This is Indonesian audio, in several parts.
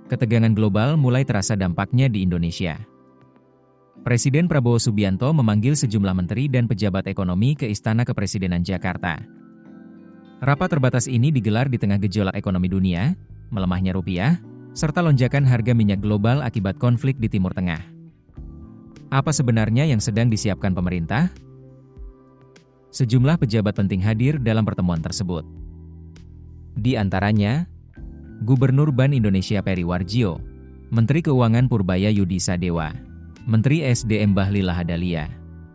ketegangan global mulai terasa dampaknya di Indonesia. Presiden Prabowo Subianto memanggil sejumlah menteri dan pejabat ekonomi ke Istana Kepresidenan Jakarta. Rapat terbatas ini digelar di tengah gejolak ekonomi dunia, melemahnya rupiah, serta lonjakan harga minyak global akibat konflik di Timur Tengah. Apa sebenarnya yang sedang disiapkan pemerintah? Sejumlah pejabat penting hadir dalam pertemuan tersebut. Di antaranya, Gubernur Bank Indonesia Peri Warjio, Menteri Keuangan Purbaya Yudi Sadewa, Menteri SDM Bahlil Lahadalia,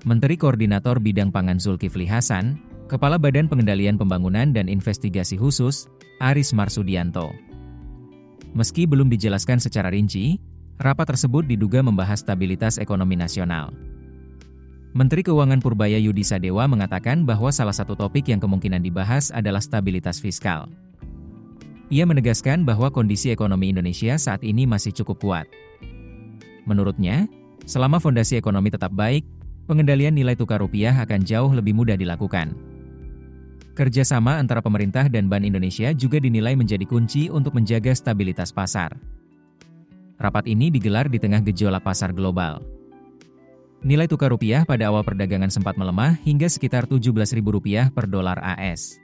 Menteri Koordinator Bidang Pangan Zulkifli Hasan, Kepala Badan Pengendalian Pembangunan dan Investigasi Khusus, Aris Marsudianto. Meski belum dijelaskan secara rinci, rapat tersebut diduga membahas stabilitas ekonomi nasional. Menteri Keuangan Purbaya Yudi Sadewa mengatakan bahwa salah satu topik yang kemungkinan dibahas adalah stabilitas fiskal. Ia menegaskan bahwa kondisi ekonomi Indonesia saat ini masih cukup kuat. Menurutnya, selama fondasi ekonomi tetap baik, pengendalian nilai tukar rupiah akan jauh lebih mudah dilakukan. Kerjasama antara pemerintah dan Bank Indonesia juga dinilai menjadi kunci untuk menjaga stabilitas pasar. Rapat ini digelar di tengah gejolak pasar global. Nilai tukar rupiah pada awal perdagangan sempat melemah hingga sekitar Rp17.000 per dolar AS.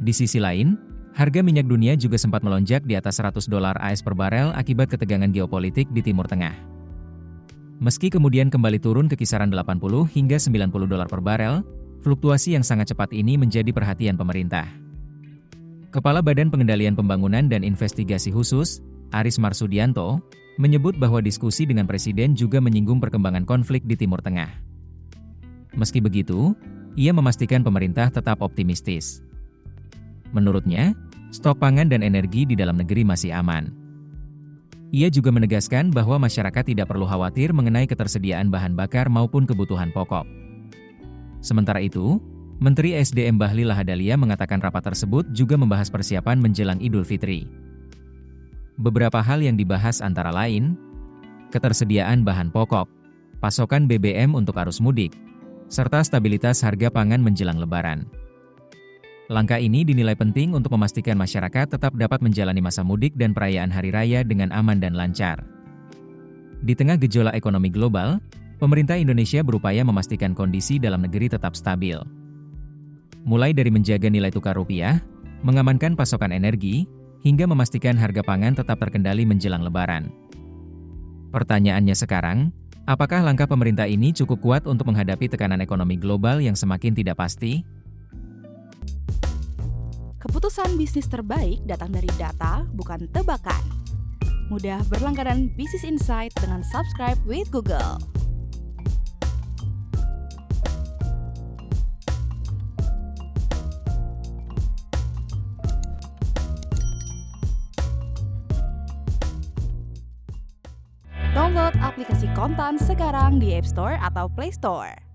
Di sisi lain, harga minyak dunia juga sempat melonjak di atas $100 AS per barel akibat ketegangan geopolitik di Timur Tengah. Meski kemudian kembali turun ke kisaran $80 hingga $90 per barel, fluktuasi yang sangat cepat ini menjadi perhatian pemerintah. Kepala Badan Pengendalian Pembangunan dan Investigasi Khusus, Aris Marsudianto, menyebut bahwa diskusi dengan Presiden juga menyinggung perkembangan konflik di Timur Tengah. Meski begitu, ia memastikan pemerintah tetap optimistis. Menurutnya, stok pangan dan energi di dalam negeri masih aman. Ia juga menegaskan bahwa masyarakat tidak perlu khawatir mengenai ketersediaan bahan bakar maupun kebutuhan pokok. Sementara itu, Menteri SDM Bahlil Lahadalia mengatakan rapat tersebut juga membahas persiapan menjelang Idul Fitri. Beberapa hal yang dibahas antara lain, ketersediaan bahan pokok, pasokan BBM untuk arus mudik, serta stabilitas harga pangan menjelang Lebaran. Langkah ini dinilai penting untuk memastikan masyarakat tetap dapat menjalani masa mudik dan perayaan hari raya dengan aman dan lancar. Di tengah gejolak ekonomi global, pemerintah Indonesia berupaya memastikan kondisi dalam negeri tetap stabil. Mulai dari menjaga nilai tukar rupiah, mengamankan pasokan energi, hingga memastikan harga pangan tetap terkendali menjelang Lebaran. Pertanyaannya sekarang, apakah langkah pemerintah ini cukup kuat untuk menghadapi tekanan ekonomi global yang semakin tidak pasti? Keputusan bisnis terbaik datang dari data, bukan tebakan. Mudah berlangganan Business Insight dengan subscribe with Google. Download aplikasi Kontan sekarang di App Store atau Play Store.